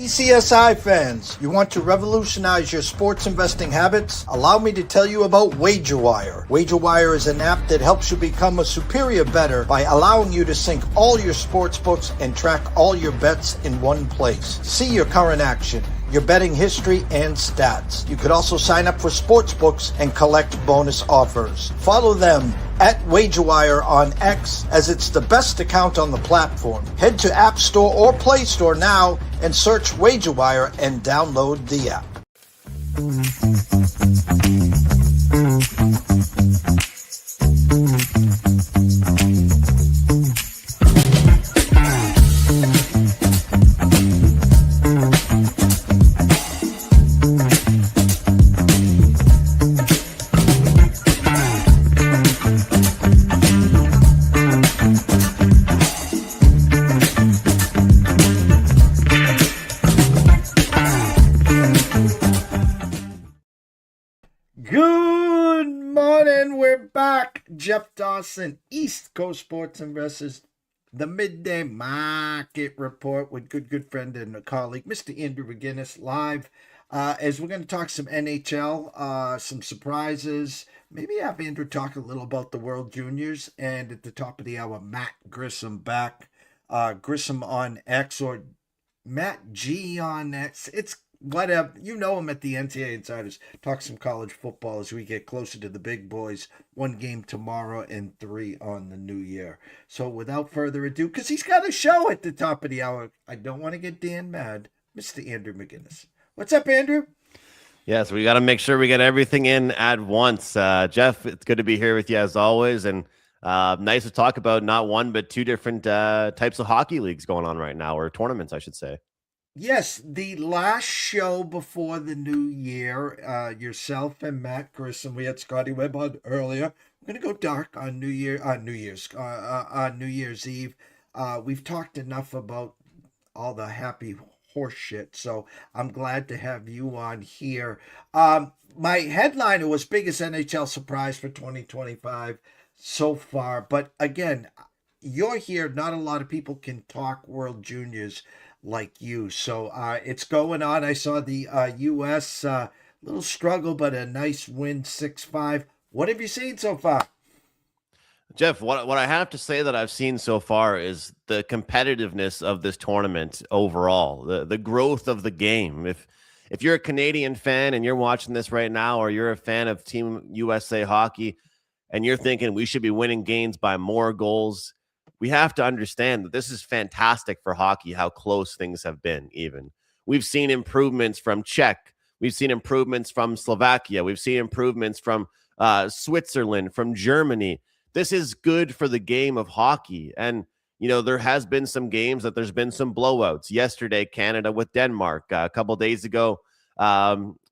ECSI fans, you want to revolutionize your sports investing habits? Allow me to tell you about WagerWire. WagerWire is an app that helps you become a superior bettor by allowing you to sync all your sports books and track all your bets in one place. See your current action, your betting history, and stats. You could also sign up for sports books and collect bonus offers. Follow them at WagerWire on X, as it's the best account on the platform. Head to App Store or Play Store now and search WagerWire and download the app. Good morning, we're back. Jeff Dawson, East Coast Sports Investors, the Midday Market Report with good friend and colleague, Mr. Andrew McInnis, live as we're going to talk some NHL, some surprises, maybe have Andrew talk a little about the World Juniors, and at the top of the hour, Matt Grissom back, Grissom on X, or Matt G on X. It's whatever, you know him at the NCAA Insiders. Talk some college football as we get closer to the big boys. 1 game tomorrow and 3 on the new year. So without further ado, because he's got a show at the top of the hour, I don't want to get Dan mad, Mr. Andrew McInnis. What's up, Andrew? Yes, we got to make sure we get everything in at once. Jeff, it's good to be here with you as always. And nice to talk about not one, but 2 different types of hockey leagues going on right now, or tournaments, I should say. Yes, the last show before the new year, yourself and Matt Grissom, we had Scotty Webb on earlier. We're going to go dark on New Year's Eve. We've talked enough about all the happy horse shit, so I'm glad to have you on here. My headliner was biggest NHL surprise for 2025 so far, but again, you're here. Not a lot of people can talk World Juniors like you. So it's going on. I saw the U.S. Little struggle, but a nice win, 6-5. What have you seen so far? Jeff, what I have to say that I've seen so far is the competitiveness of this tournament overall, the growth of the game. If you're a Canadian fan and you're watching this right now, or you're a fan of Team USA hockey and you're thinking we should be winning games by more goals, we have to understand that this is fantastic for hockey, how close things have been even. We've seen improvements from Czech. We've seen improvements from Slovakia. We've seen improvements from Switzerland, from Germany. This is good for the game of hockey. And, you know, there has been some games that there's been some blowouts. Yesterday, Canada with Denmark. A couple days ago,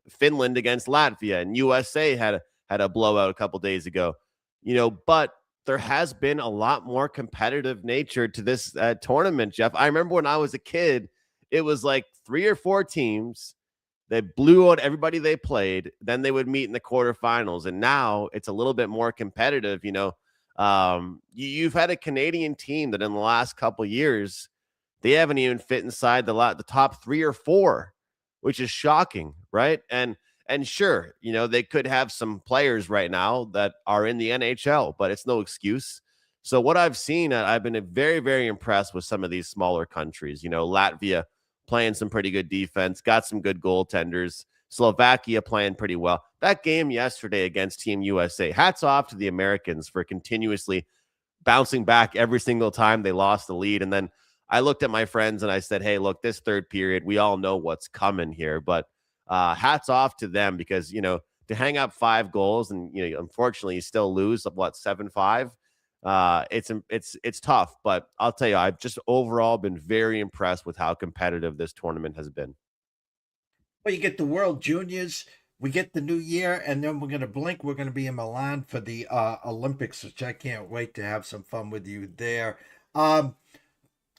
Finland against Latvia. And USA had a blowout a couple days ago. You know, but there has been a lot more competitive nature to this tournament, Jeff. I remember when I was a kid, it was like 3 or 4 teams. They blew out everybody they played. Then they would meet in the quarterfinals. And now it's a little bit more competitive. You know, you've had a Canadian team that in the last couple of years, they haven't even fit inside the top 3 or 4, which is shocking, right? And sure, you know, they could have some players right now that are in the NHL, but it's no excuse. So what I've seen, I've been very, very impressed with some of these smaller countries. You know, Latvia playing some pretty good defense, got some good goaltenders. Slovakia playing pretty well. That game yesterday against Team USA, hats off to the Americans for continuously bouncing back every single time they lost the lead. And then I looked at my friends and I said, hey, look, this third period, we all know what's coming here, but hats off to them, because, you know, to hang up 5 goals and, you know, unfortunately you still lose 7-5. It's tough, but I'll tell you, I've just overall been very impressed with how competitive this tournament has been. Well, you get the World Juniors, we get the new year, and then we're going to blink. We're going to be in Milan for the Olympics, which I can't wait to have some fun with you there.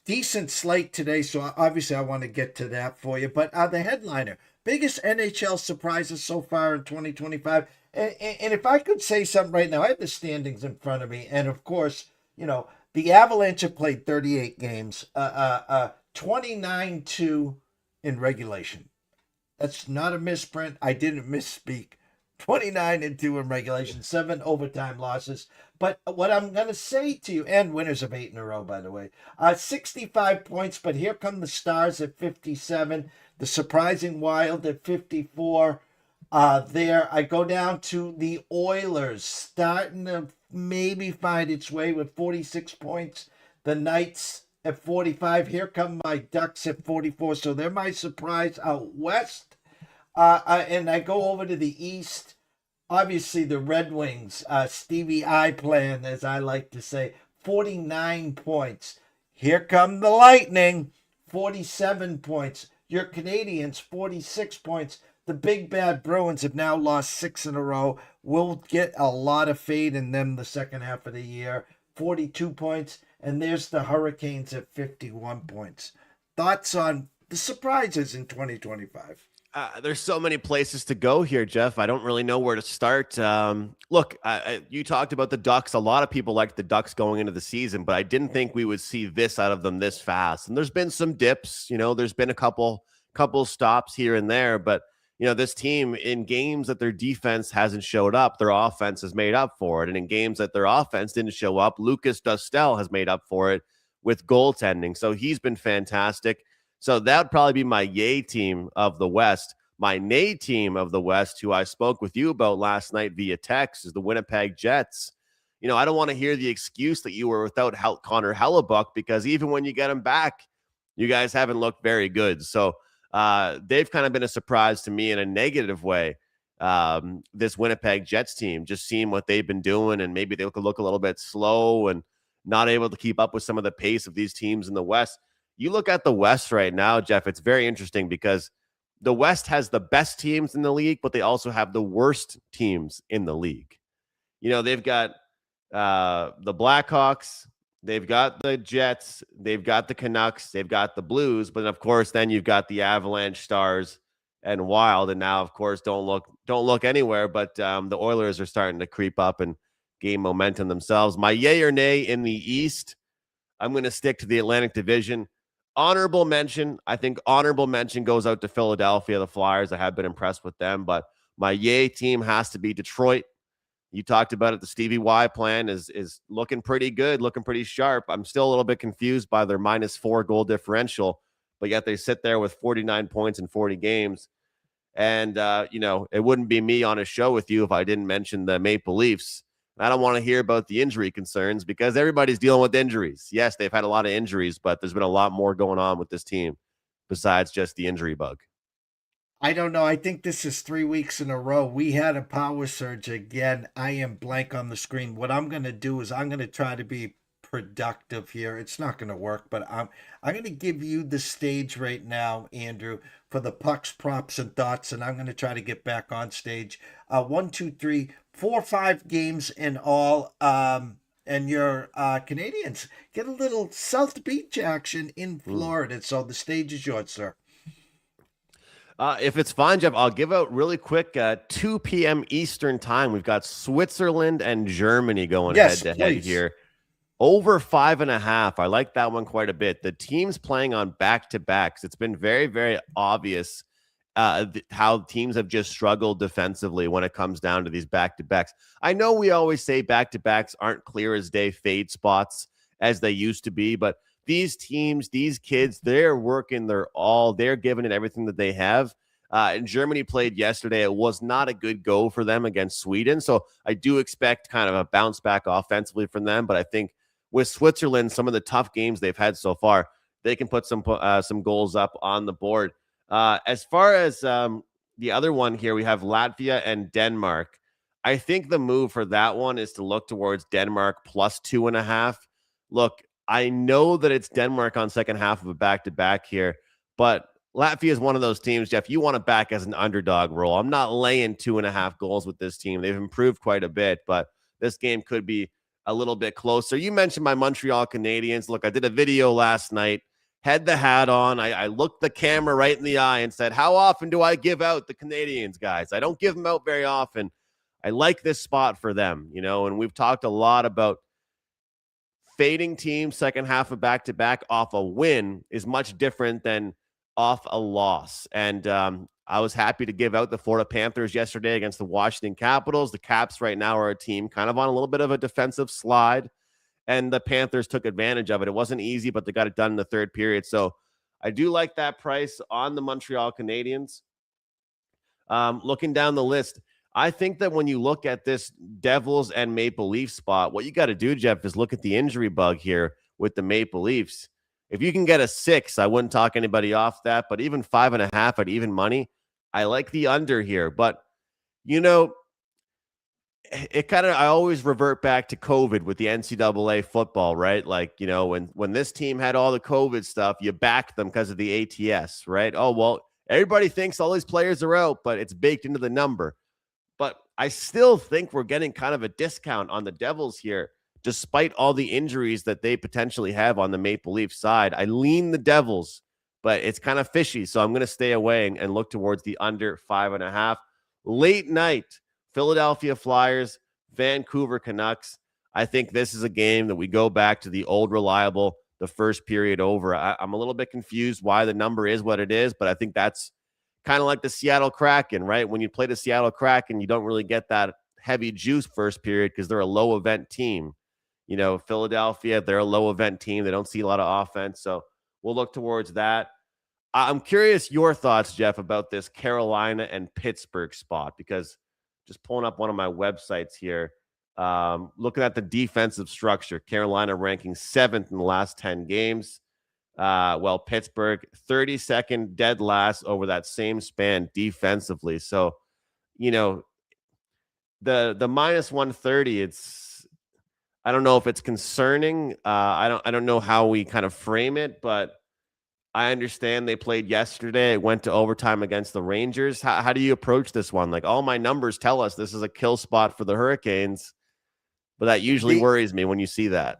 Decent slate today, so obviously I want to get to that for you. But the headliner, biggest NHL surprises so far in 2025. And if I could say something right now, I have the standings in front of me. And of course, you know, the Avalanche have played 38 games, 29-2 in regulation. That's not a misprint. I didn't misspeak. 29-2 in regulation, 7 overtime losses. But what I'm going to say to you, and winners of 8 in a row, by the way, 65 points, but here come the Stars at 57, the Surprising Wild at 54. There, I go down to the Oilers, starting to maybe find its way with 46 points. The Knights at 45. Here come my Ducks at 44. So they're my surprise out west. And I go over to the east. Obviously, the Red Wings, Stevie I plan, as I like to say, 49 points. Here come the Lightning, 47 points. Your Canadians, 46 points. The big bad Bruins have now lost 6 in a row. We'll get a lot of fade in them the second half of the year. 42 points. And there's the Hurricanes at 51 points. Thoughts on the surprises in 2025? There's so many places to go here, Jeff. I don't really know where to start. Look, you talked about the Ducks. A lot of people liked the Ducks going into the season, but I didn't think we would see this out of them this fast. And there's been some dips. There's been a couple stops here and there, but this team, in games that their defense hasn't showed up, their offense has made up for it. And in games that their offense didn't show up, Lucas Dostal has made up for it with goaltending. So he's been fantastic. So that would probably be my yay team of the West. My nay team of the West, who I spoke with you about last night via text, is the Winnipeg Jets. I don't want to hear the excuse that you were without Connor Hellebuck, because even when you get him back, you guys haven't looked very good. So they've kind of been a surprise to me in a negative way. This Winnipeg Jets team, just seeing what they've been doing, and maybe they could look a little bit slow and not able to keep up with some of the pace of these teams in the West. You look at the West right now, Jeff, it's very interesting because the West has the best teams in the league, but they also have the worst teams in the league. They've got the Blackhawks, they've got the Jets, they've got the Canucks, they've got the Blues, but of course, then you've got the Avalanche, Stars, and Wild. And now, of course, don't look anywhere, but the Oilers are starting to creep up and gain momentum themselves. My yay or nay in the East, I'm going to stick to the Atlantic Division. Honorable mention. I think honorable mention goes out to Philadelphia, the Flyers. I have been impressed with them, but my yay team has to be Detroit. You talked about it. The Stevie Y plan is looking pretty good, looking pretty sharp. I'm still a little bit confused by their -4 goal differential, but yet they sit there with 49 points in 40 games. And, it wouldn't be me on a show with you if I didn't mention the Maple Leafs. I don't want to hear about the injury concerns because everybody's dealing with injuries. Yes, they've had a lot of injuries, but there's been a lot more going on with this team besides just the injury bug. I don't know. I think this is 3 weeks in a row. We had a power surge again. I am blank on the screen. What I'm going to do is I'm going to try to be productive here. It's not going to work, but I'm going to give you the stage right now, Andrew, for the pucks, props, and thoughts, and I'm going to try to get back on stage. 1, 2, 3, 4, 5 games in all. And your Canadians get a little South Beach action in Florida. So the stage is yours, sir. If it's fine, Jeff, I'll give out really quick 2 p.m. Eastern time. We've got Switzerland and Germany going head-to-head here. Over 5.5. I like that one quite a bit. The teams playing on back-to-backs. It's been very, very obvious how teams have just struggled defensively when it comes down to these back-to-backs. I know we always say back-to-backs aren't clear as day fade spots as they used to be, but these teams, these kids, they're working their all. They're giving it everything that they have. And Germany played yesterday. It was not a good go for them against Sweden. So I do expect kind of a bounce back offensively from them. But I think with Switzerland, some of the tough games they've had so far, they can put some goals up on the board. As far as the other one here, we have Latvia and Denmark. I think the move for that one is to look towards Denmark +2.5. Look, I know that it's Denmark on second half of a back-to-back here, but Latvia is one of those teams, Jeff, you want to back as an underdog role. I'm not laying 2.5 goals with this team. They've improved quite a bit, but this game could be a little bit closer. You mentioned my Montreal Canadiens. Look, I did a video last night, had the hat on. I looked the camera right in the eye and said, how often do I give out the Canadiens, guys? I don't give them out very often. I like this spot for them, and we've talked a lot about fading teams second half of back-to-back off a win is much different than off a loss. And I was happy to give out the Florida Panthers yesterday against the Washington Capitals. The Caps right now are a team kind of on a little bit of a defensive slide, and the Panthers took advantage of it. It wasn't easy, but they got it done in the third period. So I do like that price on the Montreal Canadiens. Looking down the list, I think that when you look at this Devils and Maple Leaf spot, what you got to do, Jeff, is look at the injury bug here with the Maple Leafs. If you can get a 6, I wouldn't talk anybody off that, but even 5.5 at even money, I like the under here. But, you know, it kind of, I always revert back to COVID with the NCAA football, right? Like, you know, when this team had all the COVID stuff, you backed them because of the ATS, right? Oh, well, everybody thinks all these players are out, but it's baked into the number. But I still think we're getting kind of a discount on the Devils here, despite all the injuries that they potentially have on the Maple Leaf side. I lean the Devils, but it's kind of fishy. So I'm going to stay away and look towards the under 5.5. Late night, Philadelphia Flyers, Vancouver Canucks. I think this is a game that we go back to the old reliable, the first period over. I'm a little bit confused why the number is what it is, but I think that's kind of like the Seattle Kraken, right? When you play the Seattle Kraken, you don't really get that heavy juice first period because they're a low event team. You know, Philadelphia, they're a low event team. They don't see a lot of offense. So we'll look towards that. I'm curious your thoughts, Jeff, about this Carolina and Pittsburgh spot, because just pulling up one of my websites here, looking at the defensive structure, Carolina ranking 7th in the last 10 games. Well, Pittsburgh 32nd dead last over that same span defensively. So, you know, the minus 130, I don't know if it's concerning. I don't know how we kind of frame it, but I understand they played yesterday. It went to overtime against the Rangers. How do you approach this one? Like, all my numbers tell us this is a kill spot for the Hurricanes, but that usually worries me when you see that.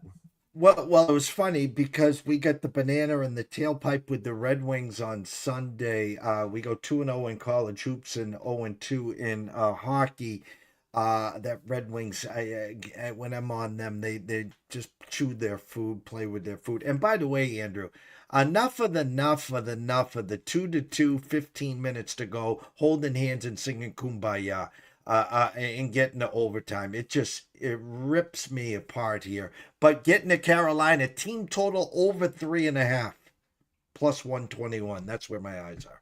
Well, it was funny because we got the banana in the tailpipe with the Red Wings on Sunday. We go 2-0 in college hoops and 0-2 in hockey. That Red Wings, when I'm on them, they just chew their food, play with their food. And by the way, Andrew, enough of the 2-2, 15 minutes to go, holding hands and singing Kumbaya. And getting to overtime. It rips me apart here. But getting to Carolina, team total over 3.5, plus 121. That's where my eyes are.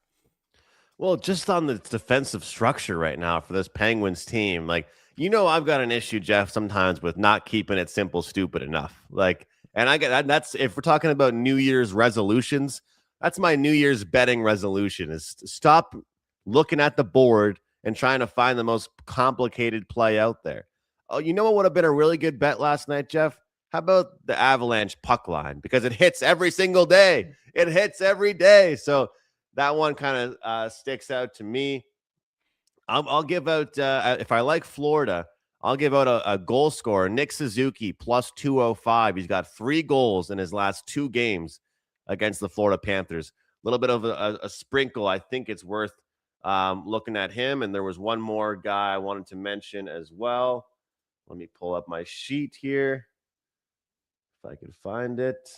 Well, just on the defensive structure right now for this Penguins team, like, you know, I've got an issue, Jeff, sometimes with not keeping it simple, stupid enough. Like, and I get that. That's, if we're talking about New Year's resolutions, that's my New Year's betting resolution, is to stop looking at the board and trying to find the most complicated play out there. Oh, you know what would have been a really good bet last night, Jeff? How about the Avalanche puck line? Because it hits every single day. It hits every day. So that one kind of sticks out to me. I'll give out, if I like Florida, I'll give out a goal scorer, Nick Suzuki, plus 205. He's got 3 goals in his last 2 games against the Florida Panthers. A little bit of a sprinkle. I think it's worth looking at him. And there was one more guy I wanted to mention as well. Let me pull up my sheet here if I could find it.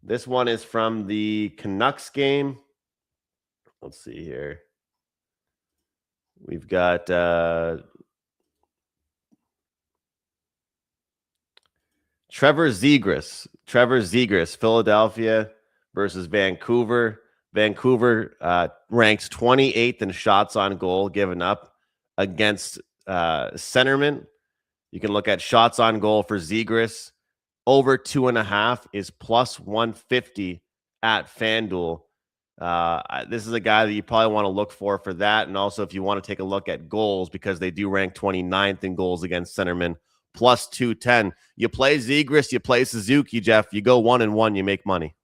This one is from the Canucks game. Let's see here. We've got Trevor Zegras, Philadelphia versus Vancouver. Vancouver ranks 28th in shots on goal given up against centermen. You can look at shots on goal for Zegras. Over 2.5 is plus 150 at FanDuel. This is a guy that you probably want to look for that. And also if you want to take a look at goals, because they do rank 29th in goals against centermen, plus 210. You play Zegras, you play Suzuki, Jeff. You go 1-1, you make money.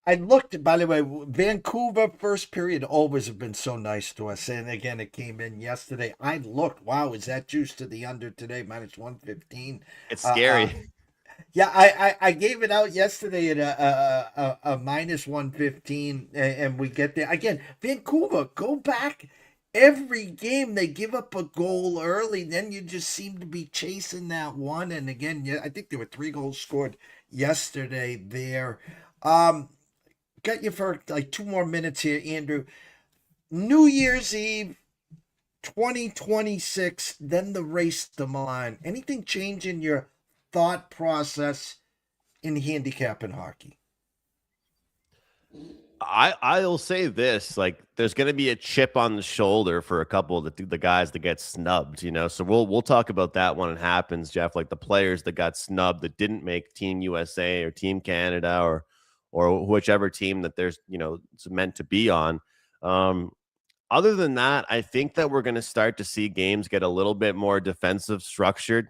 I looked, by the way, Vancouver first period always have been so nice to us. And again, it came in yesterday. I looked, wow, is that juice to the under today? Minus 115. It's scary. Yeah, I gave it out yesterday at a minus 115, and we get there. Again, Vancouver, go back. Every game they give up a goal early, then you just seem to be chasing that one. And again, I think there were 3 goals scored yesterday there. got you for like 2 more minutes here, Andrew. New Year's Eve, 2026, then the race to Milan. Anything change in your thought process in handicap and hockey? I'll say this, like there's going to be a chip on the shoulder for a couple of the guys that get snubbed, so we'll talk about that when it happens, Jeff, like the players that got snubbed that didn't make Team USA or Team Canada or whichever team that there's it's meant to be on. Other than that, I think that we're going to start to see games get a little bit more defensive structured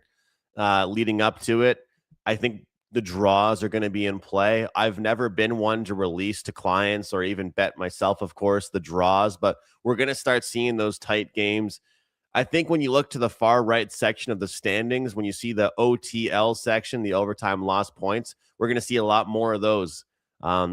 leading up to it. I think the draws are going to be in play. I've never been one to release to clients or even bet myself, of course, the draws, but we're going to start seeing those tight games. I think when you look to the far right section of the standings, when you see the OTL section, the overtime lost points, we're going to see a lot more of those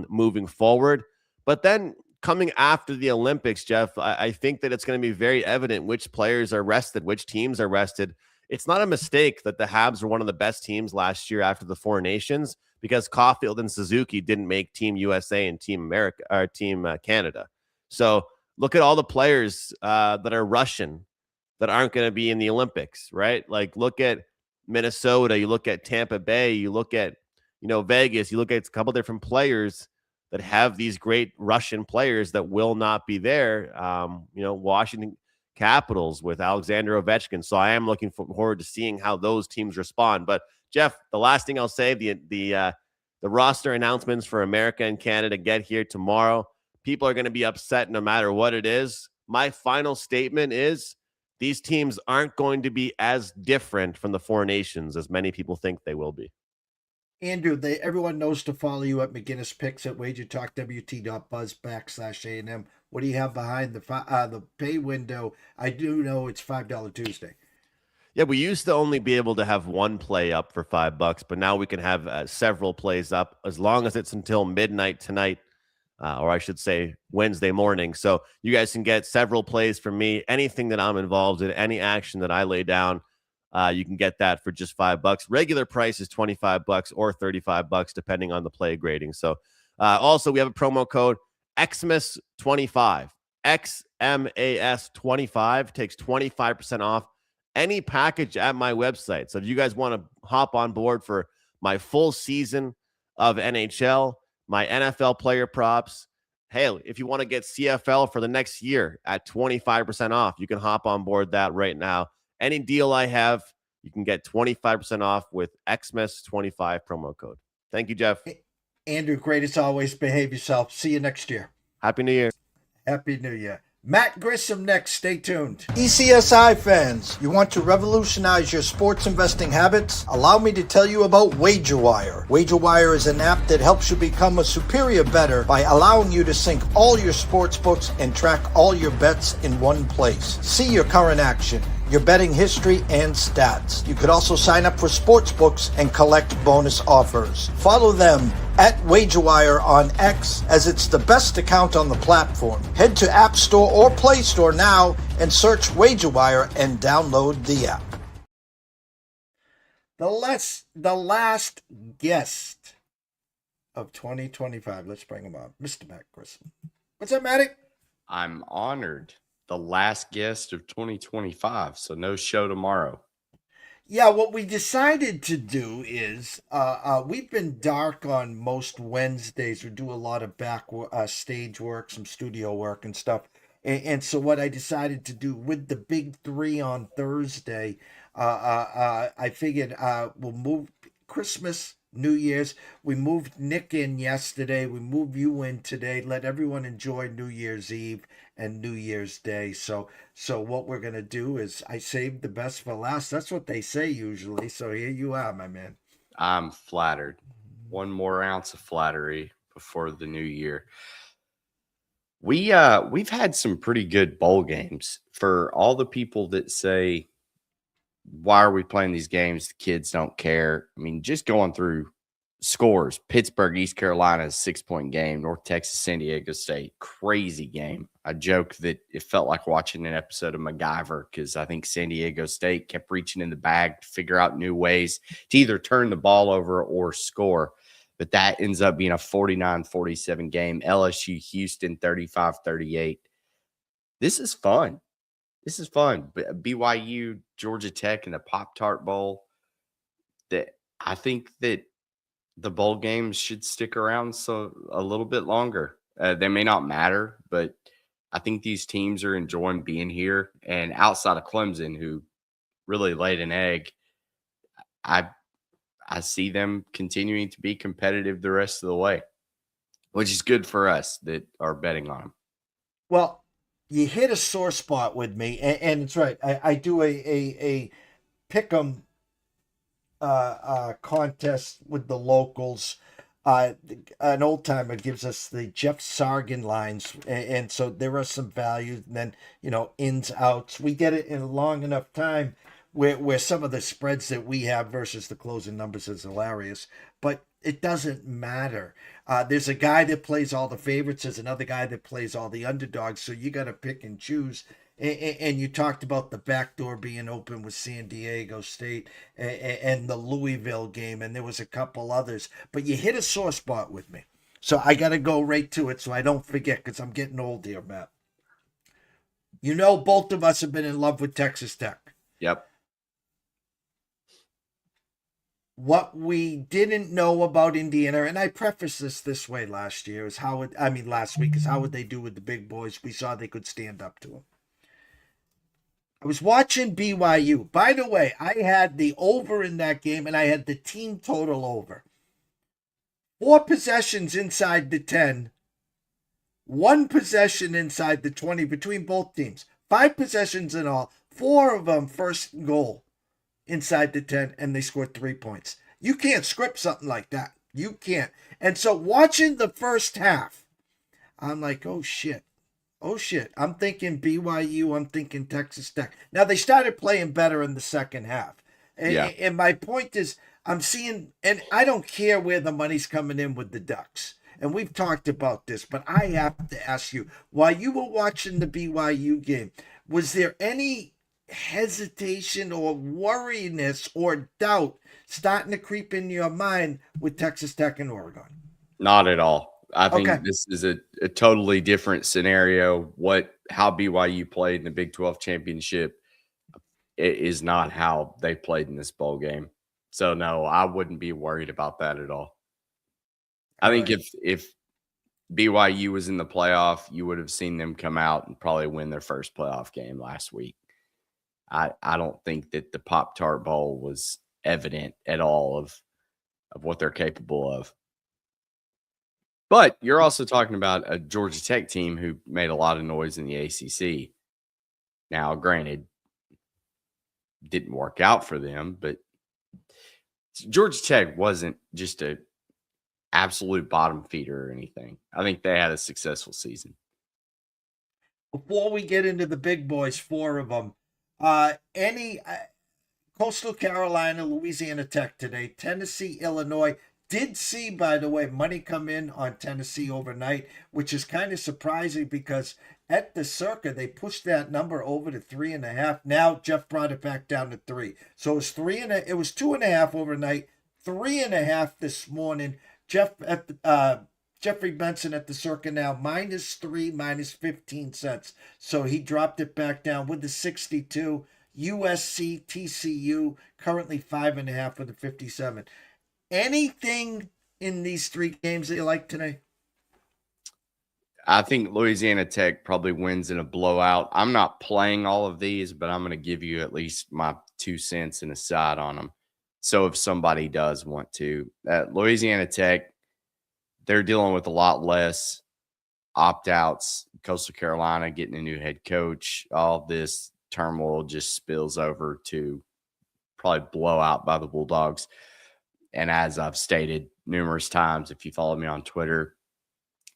moving forward. But then coming after the Olympics, Jeff, I think that it's going to be very evident which players are rested, which teams are rested. It's not a mistake that the Habs were one of the best teams last year after the Four Nations because Caulfield and Suzuki didn't make Team USA and Team America or Team Canada. So look at all the players that are Russian that aren't going to be in the Olympics, right? Like look at Minnesota, you look at Tampa Bay, you look at Vegas, you look at a couple different players that have these great Russian players that will not be there. Washington Capitals with Alexander Ovechkin. So I am looking forward to seeing how those teams respond. But Jeff, the last thing I'll say, the roster announcements for America and Canada get here tomorrow. People are going to be upset no matter what it is. My final statement is these teams aren't going to be as different from the Four Nations as many people think they will be. Andrew, everyone knows to follow you at McInnis Picks at wagertalkwt.buzz/A&M. What do you have behind the pay window? I do know it's $5 Tuesday. Yeah, we used to only be able to have one play up for $5, but now we can have several plays up as long as it's until midnight tonight, or I should say Wednesday morning. So you guys can get several plays from me. Anything that I'm involved in, any action that I lay down, you can get that for just $5. Regular price is $25 or $35, depending on the play grading. So also we have a promo code XMAS25. XMAS25 takes 25% off any package at my website. So if you guys want to hop on board for my full season of NHL, my NFL player props, hey, if you want to get CFL for the next year at 25% off, you can hop on board that right now. Any deal I have, you can get 25% off with XMAS25 promo code. Thank you, Jeff. Andrew, great as always. Behave yourself. See you next year. Happy New Year. Happy New Year. Matt Grissom next. Stay tuned. ECSI fans, you want to revolutionize your sports investing habits? Allow me to tell you about WagerWire. WagerWire is an app that helps you become a superior bettor by allowing you to sync all your sports books and track all your bets in one place. See your current action, your betting history, and stats. You could also sign up for sports books and collect bonus offers. Follow them at WagerWire on X, as it's the best account on the platform. Head to App Store or Play Store now and search WagerWire and download the app. The last guest of 2025. Let's bring him on. Mr. Matt Grissom. What's up, Matty? I'm honored. The last guest of 2025, so no show tomorrow. Yeah, what we decided to do is we've been dark on most Wednesdays. We do a lot of stage work, some studio work and stuff. And so what I decided to do with the big three on Thursday, I figured we'll move Christmas, New Year's. We moved Nick in yesterday. We moved you in today. Let everyone enjoy New Year's Eve and New Year's Day. So what we're going to do is I saved the best for last. That's what they say usually. So here you are, my man. I'm flattered. One more ounce of flattery before the new year. We've had some pretty good bowl games. For all the people that say, why are we playing these games? The kids don't care. I mean, just going through scores. Pittsburgh, East Carolina is a 6-point game. North Texas, San Diego State, crazy game. I joke that it felt like watching an episode of MacGyver because I think San Diego State kept reaching in the bag to figure out new ways to either turn the ball over or score. but that ends up being a 49-47 game. LSU, Houston, 35-38. This is fun. This is fun. BYU, Georgia Tech in the Pop-Tart Bowl. That I think that the bowl games should stick around a little bit longer. They may not matter, but I think these teams are enjoying being here. And outside of Clemson, who really laid an egg, I see them continuing to be competitive the rest of the way, which is good for us that are betting on them. Well, you hit a sore spot with me, and it's right. I do a pick'em contest with the locals. An old timer gives us the Jeff Sargent lines, and so there are some values, and then ins, outs. We get it in a long enough time where some of the spreads that we have versus the closing numbers is hilarious, but it doesn't matter. There's a guy that plays all the favorites. There's another guy that plays all the underdogs. So you got to pick and choose. And you talked about the back door being open with San Diego State and the Louisville game, and there was a couple others. But you hit a sore spot with me. So I got to go right to it so I don't forget, because I'm getting old here, Matt. Both of us have been in love with Texas Tech. Yep. What we didn't know about Indiana, and I prefaced this way last week, is how would they do with the big boys? We saw they could stand up to them. I was watching BYU. By the way, I had the over in that game, and I had the team total over. 4 possessions inside the 10, 1 possession inside the 20 between both teams. 5 possessions in all, 4 of them first goal inside the 10, and they scored 3 points. You can't script something like that. You can't. And so watching the first half, I'm like, oh shit. I'm thinking BYU, I'm thinking Texas Tech. Now they started playing better in the second half. And my point is, I'm seeing, and I don't care where the money's coming in with the Ducks. And we've talked about this, but I have to ask you, while you were watching the BYU game, was there any hesitation or worriness or doubt starting to creep in your mind with Texas Tech and Oregon? Not at all. I think this is a totally different scenario. How BYU played in the Big 12 championship is not how they played in this bowl game. So no, I wouldn't be worried about that at all. I think if BYU was in the playoff, you would have seen them come out and probably win their first playoff game last week. I don't think that the Pop-Tart Bowl was evident at all of what they're capable of. But you're also talking about a Georgia Tech team who made a lot of noise in the ACC. Now, granted, didn't work out for them, but Georgia Tech wasn't just an absolute bottom feeder or anything. I think they had a successful season. Before we get into the big boys, 4 of them, Coastal Carolina, Louisiana Tech today, Tennessee, Illinois. Did see, by the way, money come in on Tennessee overnight, which is kind of surprising because at the circa, they pushed that number over to 3.5. Now Jeff brought it back down to 3. So it was 2.5 overnight, 3.5 this morning. Jeffrey Benson at the circa now -3, -15 cents. So he dropped it back down with the 62. USC, TCU, currently 5.5 with the 57. Anything in these 3 games that you like today? I think Louisiana Tech probably wins in a blowout. I'm not playing all of these, but I'm going to give you at least my 2 cents and a side on them. So if somebody does want to, Louisiana Tech, they're dealing with a lot less opt-outs. Coastal Carolina getting a new head coach, all this turmoil just spills over to probably blowout by the Bulldogs. And as I've stated numerous times, if you follow me on Twitter,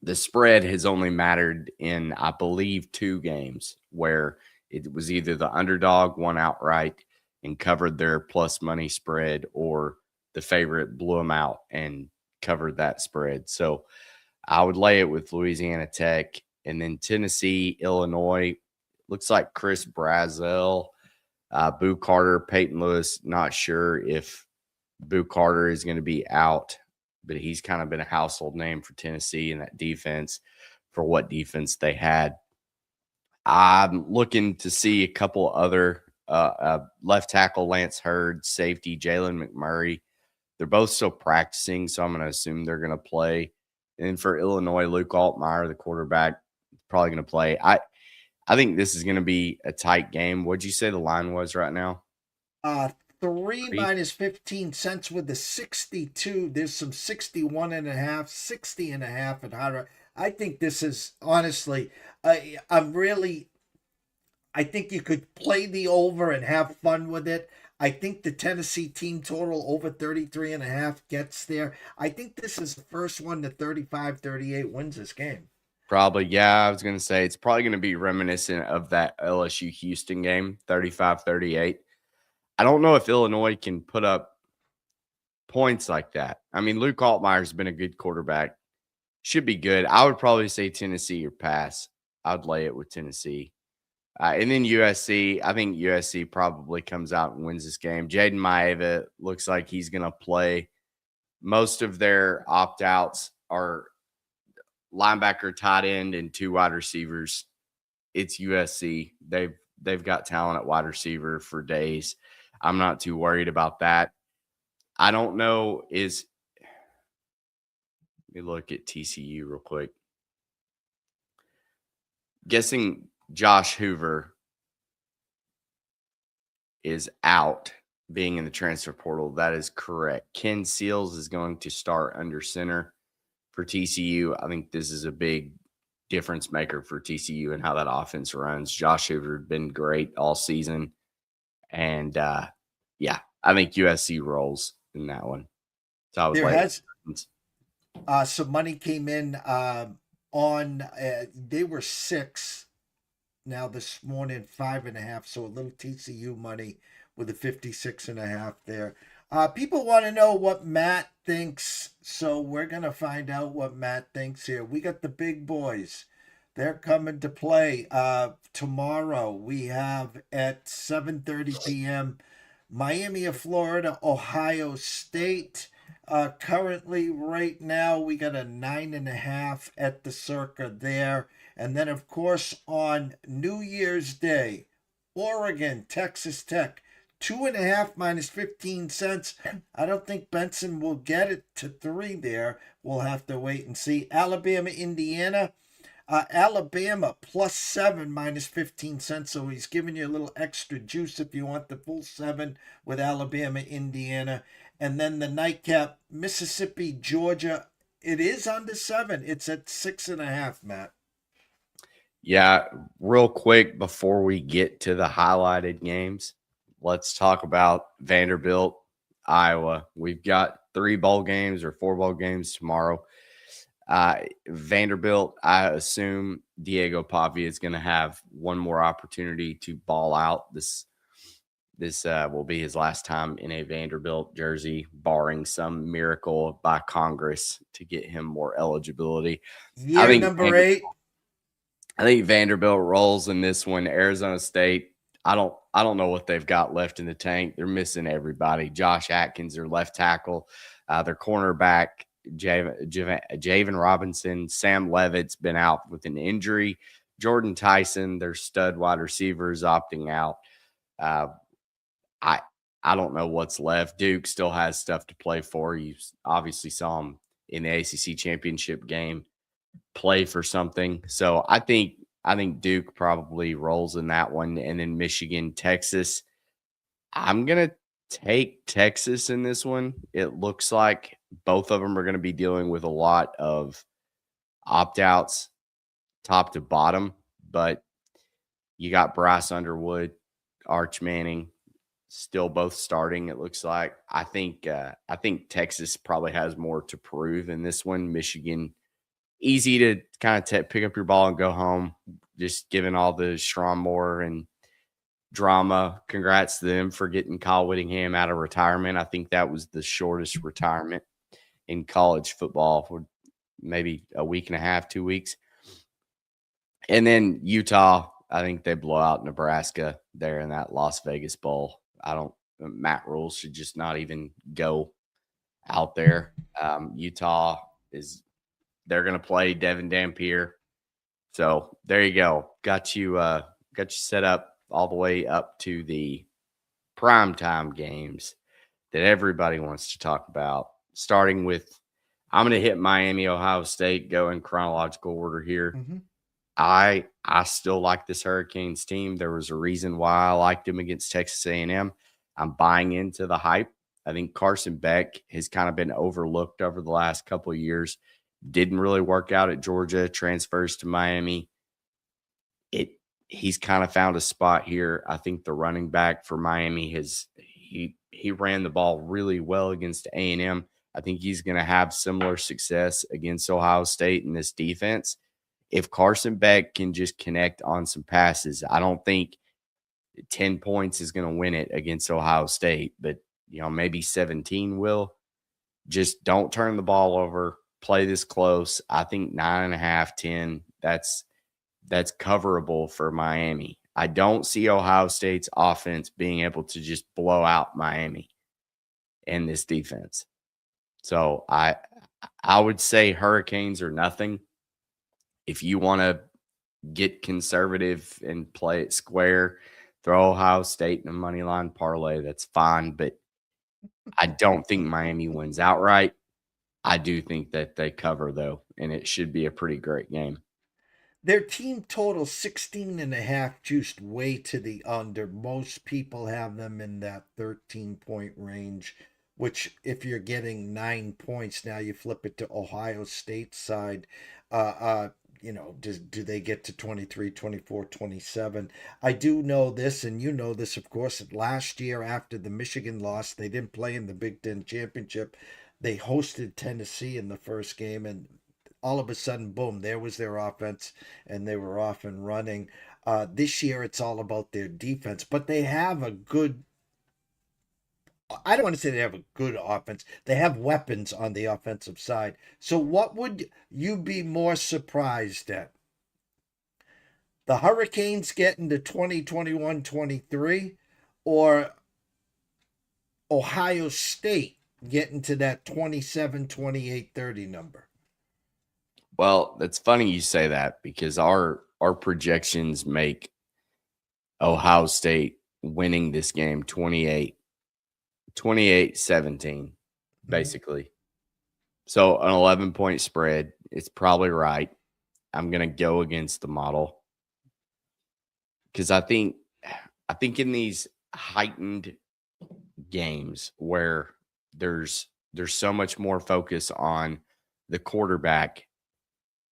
the spread has only mattered in, I believe, 2 games where it was either the underdog won outright and covered their plus money spread, or the favorite blew them out and covered that spread. So I would lay it with Louisiana Tech. And then Tennessee, Illinois, looks like Chris Brazzell, Boo Carter, Peyton Lewis, not sure if Boo Carter is going to be out but he's kind of been a household name for Tennessee and that defense for what defense they had. I'm looking to see a couple other left tackle, Lance Hurd, safety, Jalen McMurray. They're both still practicing, so I'm going to assume they're going to play. And for Illinois, Luke Altmaier, the quarterback, probably going to play. I think this is going to be a tight game. What'd you say the line was right now? 3 minus 15 cents with the 62. There's some 61.5, 60.5 at higher. I think this is honestly, I think you could play the over and have fun with it. I think the Tennessee team total over 33.5 gets there. I think this is the first one to 35-38 wins this game. Probably, yeah. I was going to say it's probably going to be reminiscent of that LSU Houston game, 35-38. I don't know if Illinois can put up points like that. I mean, Luke Altmaier's been a good quarterback. Should be good. I would probably say Tennessee or pass. I'd lay it with Tennessee. And then USC, I think USC probably comes out and wins this game. Jaden Maeva looks like he's going to play. Most of their opt-outs are linebacker, tight end, and 2 wide receivers. It's USC. They've got talent at wide receiver for days. I'm not too worried about that. I don't know let me look at TCU real quick. Guessing Josh Hoover is out, being in the transfer portal. That is correct. Ken Seals is going to start under center for TCU. I think this is a big difference maker for TCU and how that offense runs. Josh Hoover has been great all season. And, yeah, I think USC rolls in that one. So I was some money came in on they were 6 now this morning, 5.5. So a little TCU money with a 56.5 there. People want to know what Matt thinks, so we're gonna find out what Matt thinks here. We got the big boys. They're coming to play tomorrow. We have at 7:30 p.m. Miami of Florida, Ohio State. Currently, right now, we got a 9.5 at the Circa there. And then, of course, on New Year's Day, Oregon, Texas Tech, 2.5 minus 15 cents. I don't think Benson will get it to 3 there. We'll have to wait and see. Alabama, Indiana. Alabama +7 minus 15 cents. So he's giving you a little extra juice if you want the full 7 with Alabama, Indiana. And then the nightcap, Mississippi, Georgia. It is under 7. It's at 6.5, Matt. Yeah, real quick before we get to the highlighted games, let's talk about Vanderbilt, Iowa. We've got 3 bowl games or 4 bowl games tomorrow. Vanderbilt, I assume Diego Pavia is going to have one more opportunity to ball out. This will be his last time in a Vanderbilt jersey, barring some miracle by Congress to get him more eligibility. Year number 8. I think Vanderbilt rolls in this one. Arizona State, I don't know what they've got left in the tank. They're missing everybody. Josh Atkins, their left tackle, their cornerback, Javen Robinson, Sam Levitt's been out with an injury. Jordan Tyson, their stud wide receiver, is opting out. I don't know what's left. Duke still has stuff to play for. You obviously saw him in the ACC championship game play for something. So I think Duke probably rolls in that one. And then Michigan, Texas. I'm going to take Texas in this one. It looks like both of them are going to be dealing with a lot of opt-outs top to bottom, but you got Bryce Underwood, Arch Manning, still both starting, it looks like. I think Texas probably has more to prove in this one. Michigan, easy to kind of pick up your ball and go home, just given all the Schramm Moore and drama. Congrats to them for getting Kyle Whittingham out of retirement. I think that was the shortest retirement in college football, for maybe a week and a half, 2 weeks. And then Utah, I think they blow out Nebraska there in that Las Vegas Bowl. Matt Rule should just not even go out there. Utah they're going to play Devin Dampier. So there you go. Got you set up all the way up to the primetime games that everybody wants to talk about. Starting with, I'm going to hit Miami, Ohio State, go in chronological order here. Mm-hmm. I still like this Hurricanes team. There was a reason why I liked him against Texas A&M. I'm buying into the hype. I think Carson Beck has kind of been overlooked over the last couple of years. Didn't really work out at Georgia, transfers to Miami. He's kind of found a spot here. I think the running back for Miami he ran the ball really well against A&M. I think he's going to have similar success against Ohio State in this defense. If Carson Beck can just connect on some passes, I don't think 10 points is going to win it against Ohio State, but maybe 17 will. Just don't turn the ball over. Play this close. I think 9.5, 10. That's coverable for Miami. I don't see Ohio State's offense being able to just blow out Miami in this defense. So I would say Hurricanes are nothing. If you want to get conservative and play it square, throw Ohio State in a money line parlay, that's fine. But I don't think Miami wins outright. I do think that they cover, though, and it should be a pretty great game. Their team total 16.5, juiced way to the under. Most people have them in that 13-point range, which if you're getting 9 points, now you flip it to Ohio State side. Do they get to 23, 24, 27? I do know this, and you know this, of course, that last year after the Michigan loss, they didn't play in the Big Ten Championship. They hosted Tennessee in the first game, and all of a sudden, boom, there was their offense, and they were off and running. This year, it's all about their defense, but they have a good, I don't want to say they have a good offense. They have weapons on the offensive side. So what would you be more surprised at? The Hurricanes getting to 20-21-23, or Ohio State getting to that 27-28-30 number? Well, it's funny you say that because our projections make Ohio State winning this game 28-17, basically. So an 11-point spread, it's probably right. I'm going to go against the model because I think in these heightened games where there's so much more focus on the quarterback.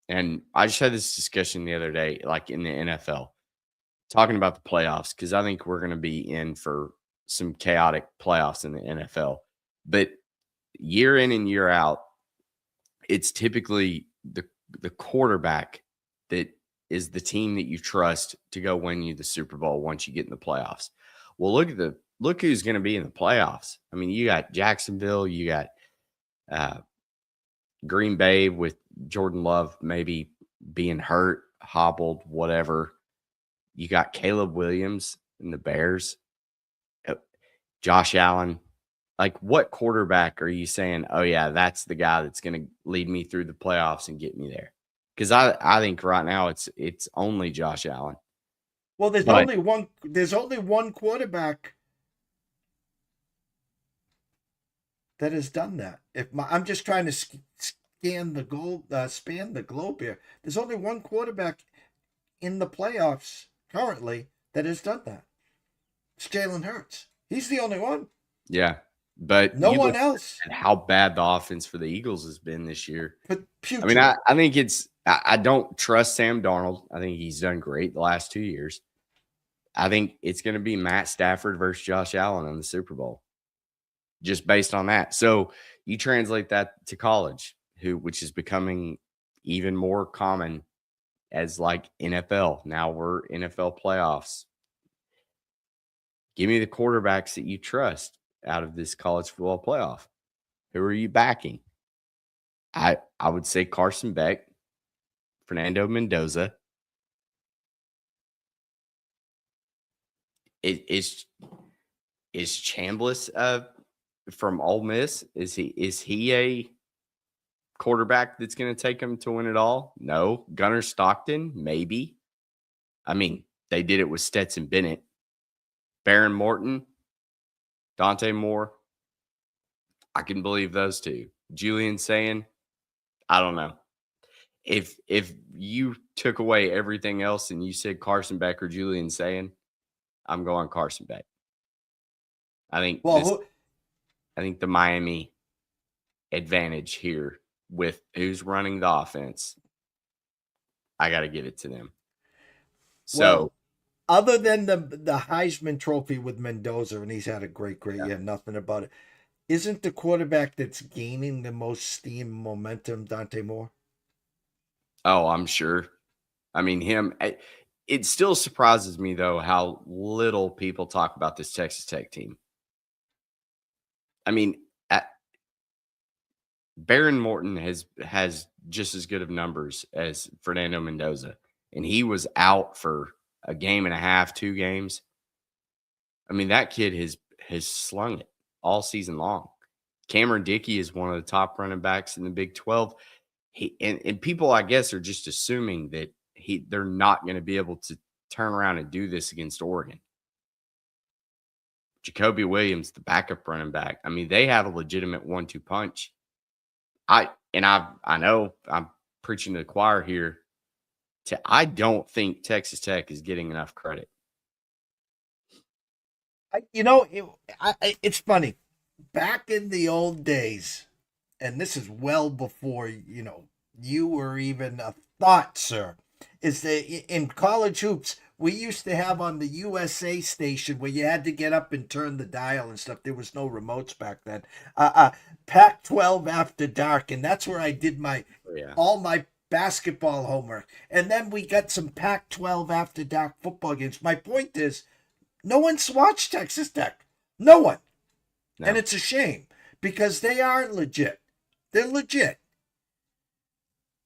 And I just had this discussion the other day, like in the NFL, talking about the playoffs, because I think we're going to be in for some chaotic playoffs in the NFL. But year in and year out, it's typically the quarterback that is the team that you trust to go win you the Super Bowl once you get in the playoffs. Well, look who's going to be in the playoffs. I mean, you got Jacksonville, you got Green Bay with Jordan Love maybe being hurt, hobbled, whatever. You got Caleb Williams and the Bears, Josh Allen. Like, what quarterback are you saying, oh, yeah, that's the guy that's going to lead me through the playoffs and get me there? Because I think right now it's only Josh Allen. Well, there's only one quarterback that has done that. I'm just trying to span the globe here. There's only one quarterback in the playoffs currently that has done that. It's Jalen Hurts. He's the only one. Yeah, but no one else. And how bad the offense for the Eagles has been this year. But I mean, I think I don't trust Sam Darnold. I think he's done great the last 2 years. I think it's going to be Matt Stafford versus Josh Allen in the Super Bowl, just based on that. So you translate that to college, which is becoming even more common as like NFL. Now we're NFL playoffs. Give me the quarterbacks that you trust out of this college football playoff. Who are you backing? I would say Carson Beck, Fernando Mendoza. Is Chambliss from Ole Miss? Is he a quarterback that's going to take him to win it all? No. Gunnar Stockton, maybe. I mean, they did it with Stetson Bennett. Baron Morton, Dante Moore. I can believe those two. Julian saying, I don't know. If you took away everything else and you said Carson Beck or Julian saying, I'm going Carson Beck. I think I think the Miami advantage here with who's running the offense, I got to give it to them. So, other than the Heisman Trophy with Mendoza, and he's had a great year, nothing about it. Isn't the quarterback that's gaining the most steam momentum Dante Moore? oh, I'm sure. I mean, it still surprises me, though, how little people talk about this Texas Tech team. I mean, Baron Morton has just as good of numbers as Fernando Mendoza, and he was out for a game and a half, 2 games. I mean, that kid has slung it all season long. Cameron Dickey is one of the top running backs in the Big 12. And people, I guess, are just assuming that they're not going to be able to turn around and do this against Oregon. Jacoby Williams, the backup running back. I mean, they have a legitimate 1-2 punch. I know I'm preaching to the choir here. I don't think Texas Tech is getting enough credit. It's funny. Back in the old days, and this is well before, you were even a thought, sir, is that in college hoops, we used to have on the USA station where you had to get up and turn the dial and stuff. There was no remotes back then. Pac-12 After Dark, and that's where I did all my basketball homework. And then we got some Pac-12 After Dark football games. My point is, no one's watched Texas Tech. No one. No. And it's a shame because they are legit. They're legit.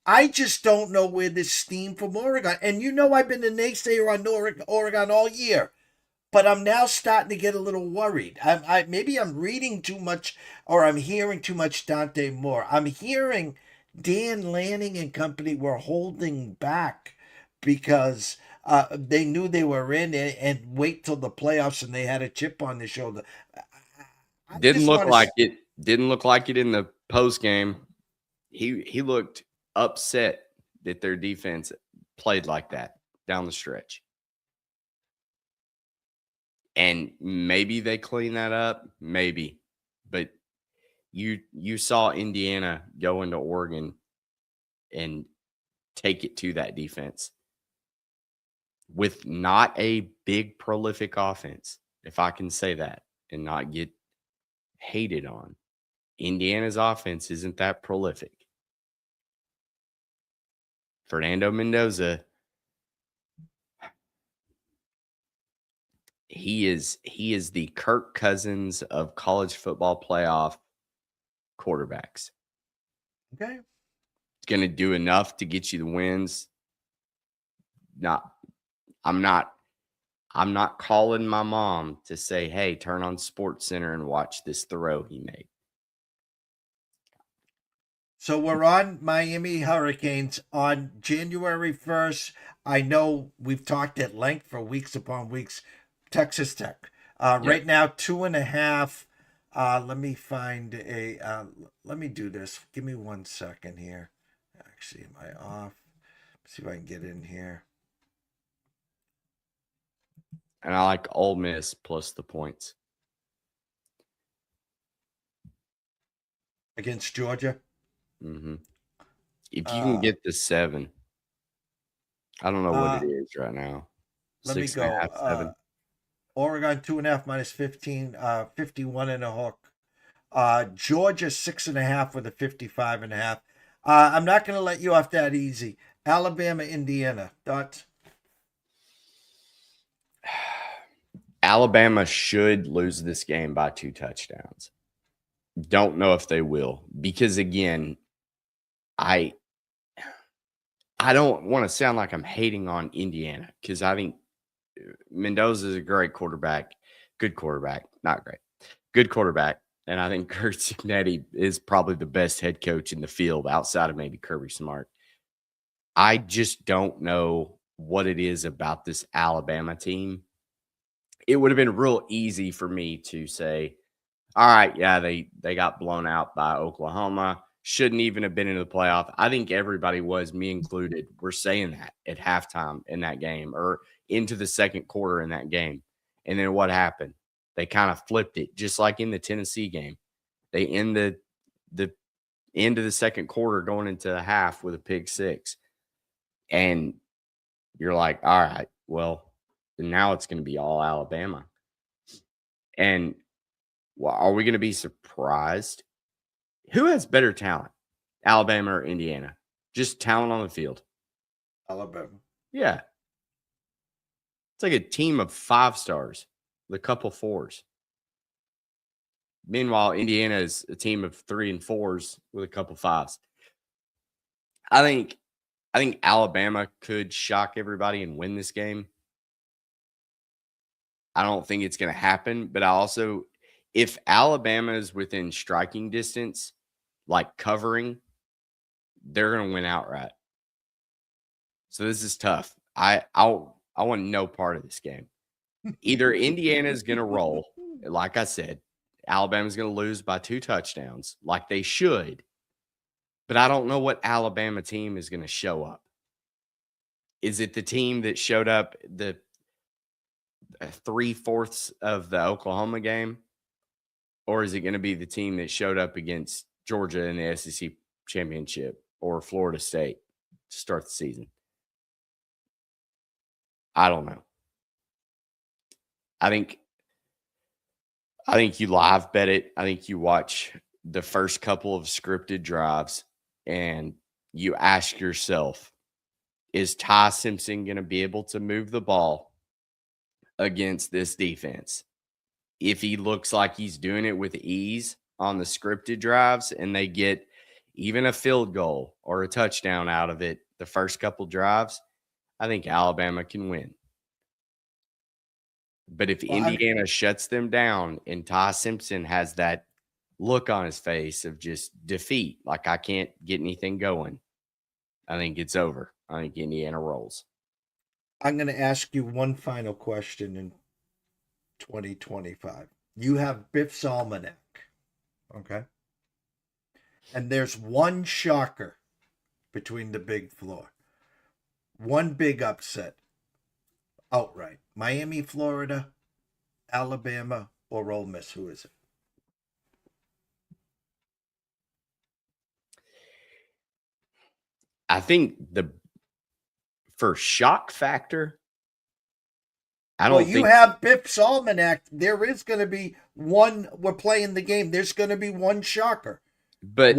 I just don't know where this steam from Oregon. And I've been a naysayer on Oregon all year. But I'm now starting to get a little worried. Maybe I'm reading too much or I'm hearing too much Dante Moore. I'm hearing Dan Lanning and company were holding back because they knew they were in it and wait till the playoffs and they had a chip on their shoulder. Didn't look like it in the post game. He looked upset that their defense played like that down the stretch. And maybe they clean that up, maybe. But you saw Indiana go into Oregon and take it to that defense with not a big prolific offense, if I can say that, and not get hated on. Indiana's offense isn't that prolific. Fernando Mendoza, he is the Kirk Cousins of college football playoff quarterbacks. Okay. It's going to do enough to get you the wins. I'm not calling my mom to say, hey, turn on Sports Center and watch this throw he made. So we're on Miami Hurricanes on January 1st. I know we've talked at length for weeks upon weeks. Texas Tech. Right now, 2.5. Let me find let me do this. Give me 1 second here. Actually, am I off? Let's see if I can get in here. And I like Ole Miss plus the points. Against Georgia? Mm-hmm. If you can get the 7. I don't know what it is right now. Let me go. 6.5, 7. Oregon 2.5 minus 15, 51 and a hook. Georgia 6.5 with a 55.5. I'm not going to let you off that easy. Alabama, Indiana. Thoughts? Alabama should lose this game by 2 touchdowns. Don't know if they will because, again, I don't want to sound like I'm hating on Indiana because I think Mendoza is a great quarterback. Good quarterback. Not great. Good quarterback. and I think Kurt Cignetti is probably the best head coach in the field outside of maybe Kirby Smart. I just don't know what it is about this Alabama team. It would have been real easy for me to say, all right, yeah, they got blown out by Oklahoma. Shouldn't even have been in the playoff. I think everybody was, me included, we're saying that at halftime in that game or into the second quarter in that game. And then what happened? They kind of flipped it, just like in the Tennessee game. They end the end of the second quarter going into the half with a pick six. And you're like, all right, well, now it's going to be all Alabama. And well, are we going to be surprised? Who has better talent, Alabama or Indiana? Just talent on the field. Alabama. Yeah. It's like a team of 5 stars with a couple 4s. Meanwhile, Indiana is a team of 3 and 4s with a couple 5s. I think Alabama could shock everybody and win this game. I don't think it's going to happen, but if Alabama is within striking distance, like covering, they're going to win outright. So this is tough. I want no part of this game. Either Indiana is going to roll, like I said, Alabama's going to lose by 2 touchdowns, like they should. But I don't know what Alabama team is going to show up. Is it the team that showed up the 3/4 of the Oklahoma game? Or is it going to be the team that showed up against Georgia in the SEC championship or Florida State to start the season? I don't know. I think you live bet it. I think you watch the first couple of scripted drives and you ask yourself, is Ty Simpson going to be able to move the ball against this defense? If he looks like he's doing it with ease on the scripted drives and they get even a field goal or a touchdown out of it the first couple drives, I think Alabama can win. But if Indiana shuts them down and Ty Simpson has that look on his face of just defeat, like I can't get anything going, I think it's over. I think Indiana rolls. I'm going to ask you one final question in 2025. You have Biff's Almanac, okay? And there's one shocker between the big floor. One big upset outright. Miami, Florida, Alabama, or Ole Miss. Who is it? I think for shock factor, I don't think you have Biff's Almanac. There is going to be one. We're playing the game. There's going to be one shocker. But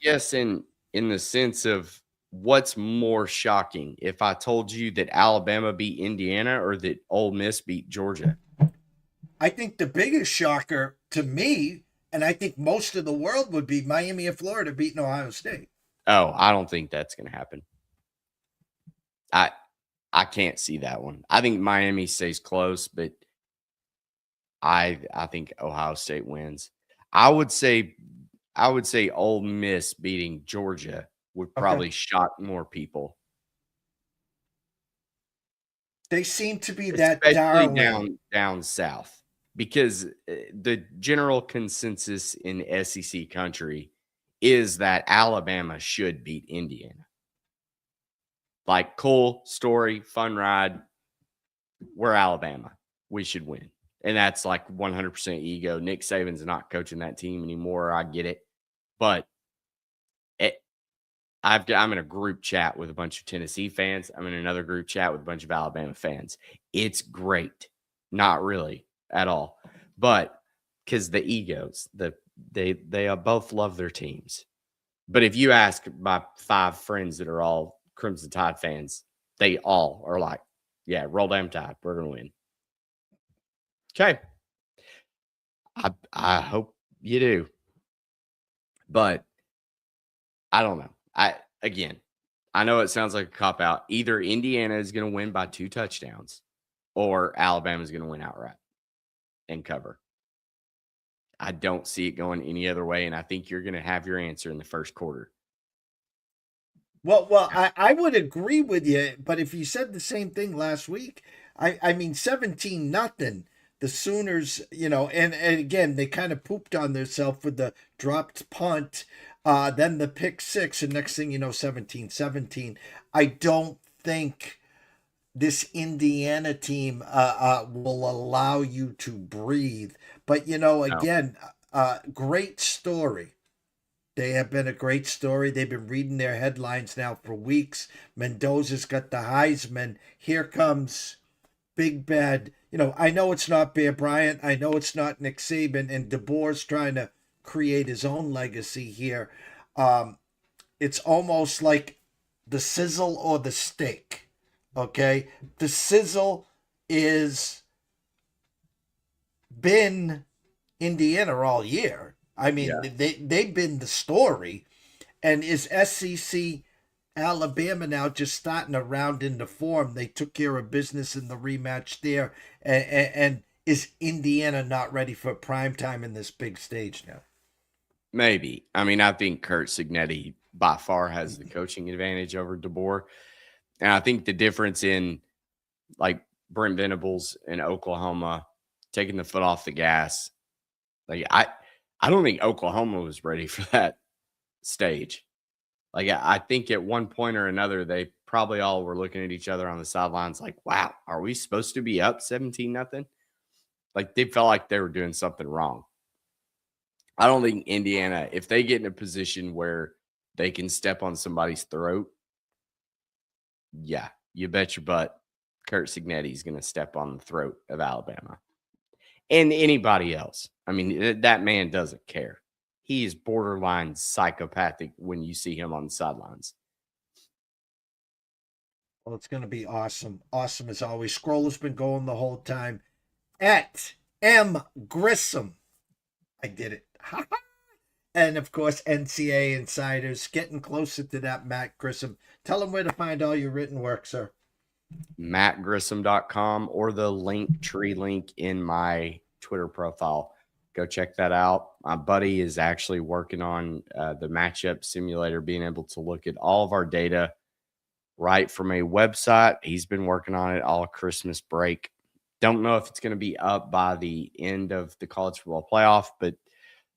yes, in the sense of what's more shocking, if I told you that Alabama beat Indiana or that Ole Miss beat Georgia? I think the biggest shocker to me, and I think most of the world, would be Miami and Florida beating Ohio State. Oh, I don't think that's going to happen. I can't see that one. I think Miami stays close, but I think Ohio State wins. I would say Ole Miss beating Georgia would probably shock more people. They seem to be especially that darling down south, because the general consensus in SEC country is that Alabama should beat Indiana. Like, cool story, fun ride. We're Alabama. We should win. And that's like 100% ego. Nick Saban's not coaching that team anymore. I get it. But I'm in a group chat with a bunch of Tennessee fans. I'm in another group chat with a bunch of Alabama fans. It's great. Not really at all. But because the egos, they both love their teams. But if you ask my 5 friends that are all Crimson Tide fans, they all are like, yeah, roll damn Tide. We're going to win. Okay. I hope you do. But I don't know. I know it sounds like a cop-out. Either Indiana is going to win by 2 touchdowns or Alabama is going to win outright and cover. I don't see it going any other way, and I think you're going to have your answer in the first quarter. Well, I would agree with you, but if you said the same thing last week, I mean 17-0, the Sooners, and again they kind of pooped on themselves with the dropped punt, then the pick six, and next thing you know, 17-17. I don't think this Indiana team will allow you to breathe. But No. again, great story. They have been a great story. They've been reading their headlines now for weeks. Mendoza's got the Heisman. Here comes Big Bad. I know it's not Bear Bryant. I know it's not Nick Saban. And DeBoer's trying to create his own legacy here. It's almost like the sizzle or the steak. Okay? The sizzle is been Indiana all year. I mean, they've been the story. And is SEC Alabama now just starting to round into form? They took care of business in the rematch there. And is Indiana not ready for prime time in this big stage now? Maybe. I mean, I think Kurt Signetti by far has the coaching advantage over DeBoer. And I think the difference in like Brent Venables in Oklahoma taking the foot off the gas, like I don't think Oklahoma was ready for that stage. Like, I think at one point or another, they probably all were looking at each other on the sidelines like, wow, are we supposed to be up 17-0? Like, they felt like they were doing something wrong. I don't think Indiana, if they get in a position where they can step on somebody's throat, yeah, you bet your butt Kurt Signetti is going to step on the throat of Alabama. And anybody else. I mean, that man doesn't care. He is borderline psychopathic when you see him on the sidelines. Well, it's going to be awesome. Awesome as always. Scroll has been going the whole time. At M. Grissom. I did it. And, of course, NCAA Insiders. Getting closer to that Matt Grissom. Tell them where to find all your written work, sir. MattGrissom.com or the Linktree link in my Twitter profile. Go check that out. My buddy is actually working on the matchup simulator, being able to look at all of our data right from a website. He's been working on it all Christmas break. Don't know if it's going to be up by the end of the college football playoff, but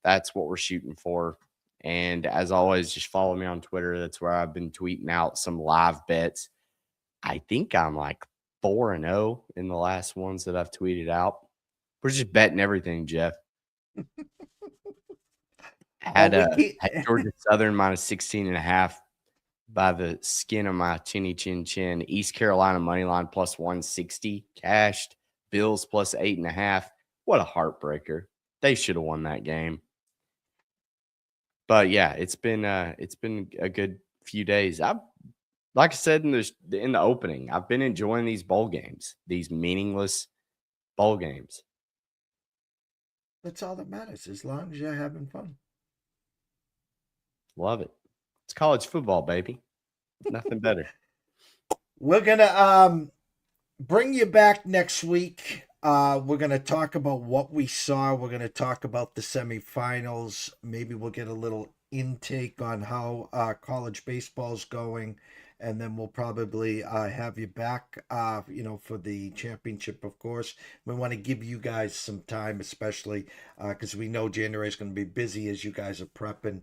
that's what we're shooting for. And as always, just follow me on Twitter. That's where I've been tweeting out some live bets. I think I'm like 4-0 in the last ones that I've tweeted out. We're just betting everything, Jeff. Had Georgia Southern minus 16.5 by the skin of my chinny chin chin. East Carolina money line plus 160 cashed. Bills plus 8.5. What a heartbreaker. They should have won that game. But yeah, it's been a good few days. Like I said in the opening, I've been enjoying these bowl games, these meaningless bowl games. That's all that matters, as long as you're having fun. Love it. It's college football, baby. Nothing better. We're going to bring you back next week. We're going to talk about what we saw. We're going to talk about the semifinals. Maybe we'll get a little intake on how college baseball's going. And then we'll probably have you back, for the championship, of course. We want to give you guys some time, especially because we know January is going to be busy as you guys are prepping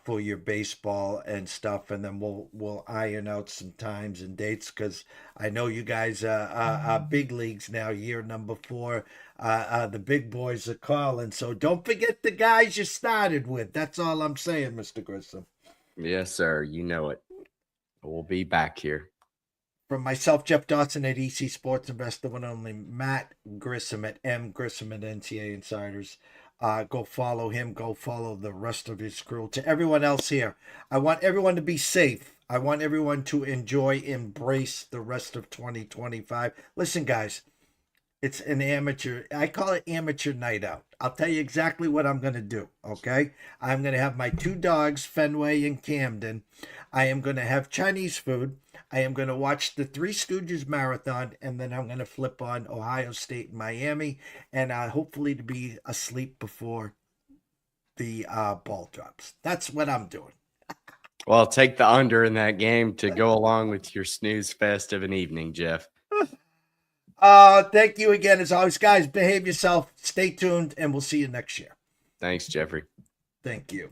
for your baseball and stuff. And then we'll iron out some times and dates because I know you guys are big leagues now, year number 4. The big boys are calling. So don't forget the guys you started with. That's all I'm saying, Mr. Grissom. Yes, sir. You know it. We'll be back here. From myself, Jeff Dawson at EC Sports Investor, one only Matt Grissom at M. Grissom at NCAA Insiders. Go follow him. Go follow the rest of his crew. To everyone else here, I want everyone to be safe. I want everyone to embrace the rest of 2025. Listen, guys, It's an amateur. I call it amateur night out. I'll tell you exactly what I'm going to do. Okay. I'm going to have my 2 dogs, Fenway and Camden. I am going to have Chinese food. I am going to watch the Three Stooges marathon, and then I'm going to flip on Ohio State and Miami, and hopefully to be asleep before the ball drops. That's what I'm doing. Well, take the under in that game to go along with your snooze fest of an evening, Jeff. Thank you again. As always, guys, behave yourself. Stay tuned, and we'll see you next year. Thanks, Jeffrey. Thank you.